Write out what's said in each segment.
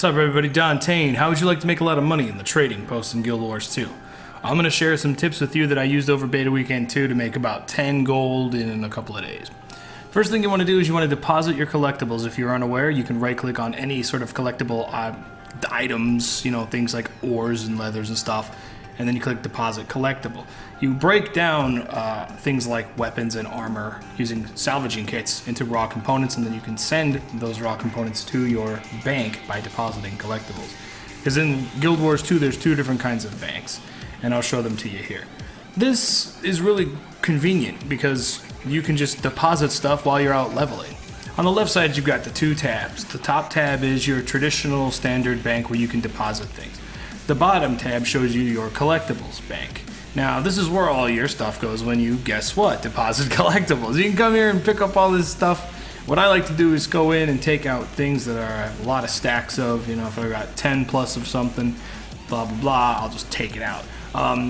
What's up everybody, Dante. How would you like to make a lot of money in the trading post in Guild Wars 2? I'm going to share some tips with you that I used over beta weekend 2 to make about 10 gold in a couple of days. First thing you want to do is you want to deposit your collectibles. If you're unaware, you can right click on any sort of collectible items, things like ores and leathers and stuff, and then you click deposit collectible. You break down things like weapons and armor using salvaging kits into raw components, and then you can send those raw components to your bank by depositing collectibles. Because in Guild Wars 2 there's two different kinds of banks, and I'll show them to you here. This is really convenient because you can just deposit stuff while you're out leveling. On the left side you've got the two tabs. The top tab is your traditional standard bank where you can deposit things. The bottom tab shows you your collectibles bank. Now this is where all your stuff goes when you, guess what, deposit collectibles. You can come here and pick up all this stuff. What I like to do is go in and take out things that are a lot of stacks of, if I got 10 plus of something, blah blah blah, I'll just take it out.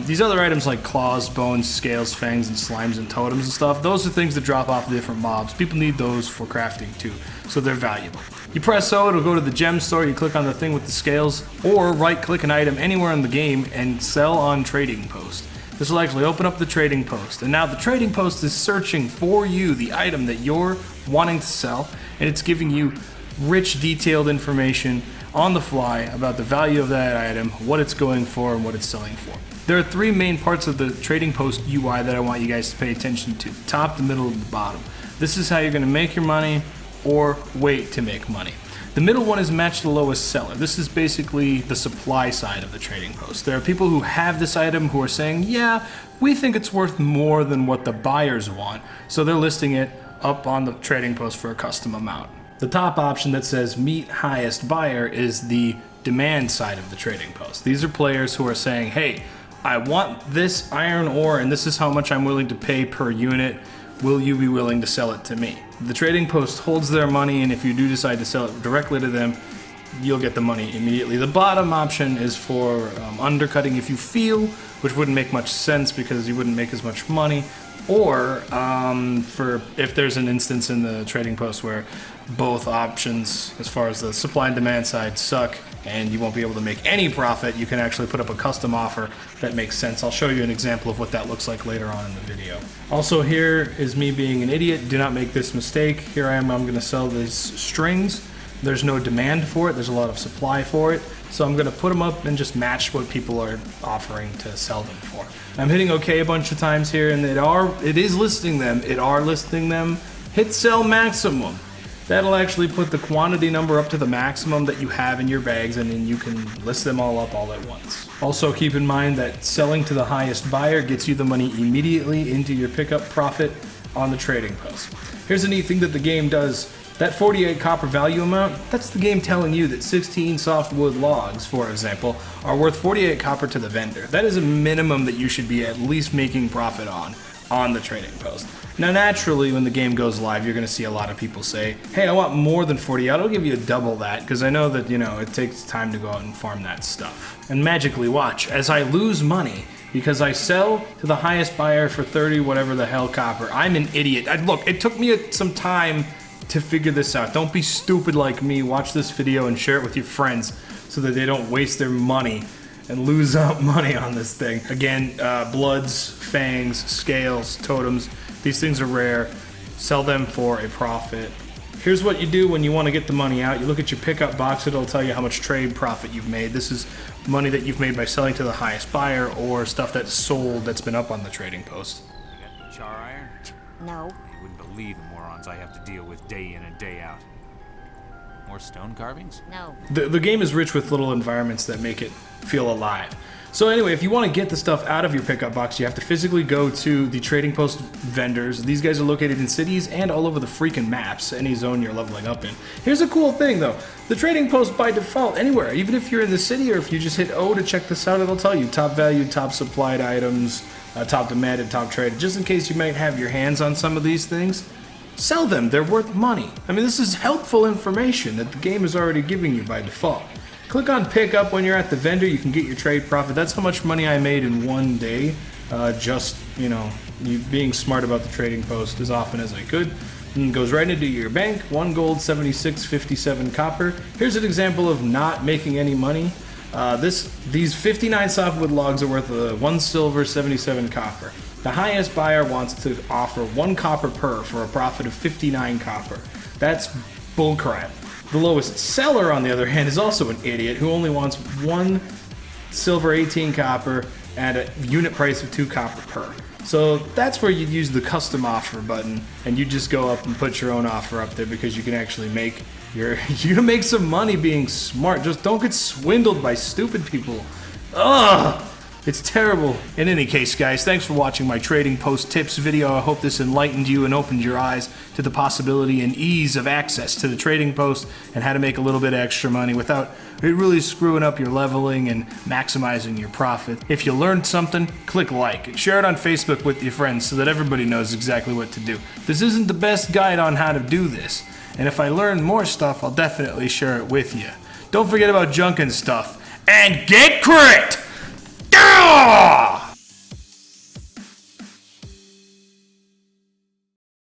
These other items like claws, bones, scales, fangs, and slimes and totems and stuff, those are things that drop off the different mobs. People need those for crafting too, so they're valuable. You press O, it'll go to the gem store, you click on the thing with the scales, or right click an item anywhere in the game and sell on trading post. This will actually open up the trading post, and now the trading post is searching for you the item that you're wanting to sell, and it's giving you rich detailed information on the fly about the value of that item, what it's going for, and what it's selling for. There are three main parts of the trading post UI that I want you guys to pay attention to: the top, the middle, and the bottom. This is how you're going to make your money or wait to make money. The middle one is match the lowest seller. This is basically the supply side of the trading post. There are people who have this item who are saying, yeah, we think it's worth more than what the buyers want, so they're listing it up on the trading post for a custom amount. The top option that says meet highest buyer is the demand side of the trading post. These are players who are saying, hey, I want this iron ore and this is how much I'm willing to pay per unit. Will you be willing to sell it to me? The trading post holds their money, and if you do decide to sell it directly to them, you'll get the money immediately. The bottom option is for undercutting if you feel, which wouldn't make much sense because you wouldn't make as much money, or for if there's an instance in the trading post where both options as far as the supply and demand side suck and you won't be able to make any profit, you can actually put up a custom offer that makes sense. I'll show you an example of what that looks like later on in the video. Also, here is me being an idiot. Do not make this mistake. Here I am, I'm going to sell these strings. There's no demand for it, there's a lot of supply for it, so I'm going to put them up and just match what people are offering to sell them for. I'm hitting OK a bunch of times here, and it is listing them. Hit sell maximum. That'll actually put the quantity number up to the maximum that you have in your bags, and then you can list them all up all at once. Also keep in mind that selling to the highest buyer gets you the money immediately into your pickup profit on the trading post. Here's a neat thing that the game does. That 48 copper value amount, that's the game telling you that 16 softwood logs, for example, are worth 48 copper to the vendor. That is a minimum that you should be at least making profit on the trading post. Now naturally, when the game goes live, you're going to see a lot of people say, hey, I want more than 48, I'll give you double that, because I know that, it takes time to go out and farm that stuff. And magically watch, as I lose money, because I sell to the highest buyer for 30 whatever the hell copper. I'm an idiot. Look, it took me some time to figure this out. Don't be stupid like me. Watch this video and share it with your friends so that they don't waste their money and lose out money on this thing. Again, bloods, fangs, scales, totems, these things are rare. Sell them for a profit. Here's what you do when you want to get the money out. You look at your pickup box, it'll tell you how much trade profit you've made. This is money that you've made by selling to the highest buyer or stuff that's sold that's been up on the trading post. You got the char iron? No. You wouldn't believe the morons I have to deal with day in and day out. More stone carvings? No. The game is rich with little environments that make it feel alive. So anyway, if you want to get the stuff out of your pickup box, you have to physically go to the trading post vendors. These guys are located in cities and all over the freaking maps, any zone you're leveling up in. Here's a cool thing though. The trading post by default, anywhere, even if you're in the city or if you just hit O to check this out, it'll tell you top value, top supplied items, top demanded, top traded. Just in case you might have your hands on some of these things, sell them, they're worth money. I mean, this is helpful information that the game is already giving you by default. Click on pick up when you're at the vendor, you can get your trade profit. That's how much money I made in one day, being smart about the trading post as often as I could. and goes right into your bank. 1 gold, 76.57 copper. Here's an example of not making any money. These 59 softwood logs are worth 1 silver, 77 copper. The highest buyer wants to offer 1 copper per for a profit of 59 copper. That's bullcrap. The lowest seller, on the other hand, is also an idiot who only wants 1 silver, 18 copper at a unit price of 2 copper per. So that's where you'd use the custom offer button, and you just go up and put your own offer up there because you can actually make you can make some money being smart. Just don't get swindled by stupid people. Ugh! It's terrible. In any case, guys, thanks for watching my trading post tips video. I hope this enlightened you and opened your eyes to the possibility and ease of access to the trading post and how to make a little bit of extra money without it really screwing up your leveling and maximizing your profit. If you learned something, click like and share it on Facebook with your friends so that everybody knows exactly what to do. This isn't the best guide on how to do this, and if I learn more stuff, I'll definitely share it with you. Don't forget about junk and stuff, and get crit!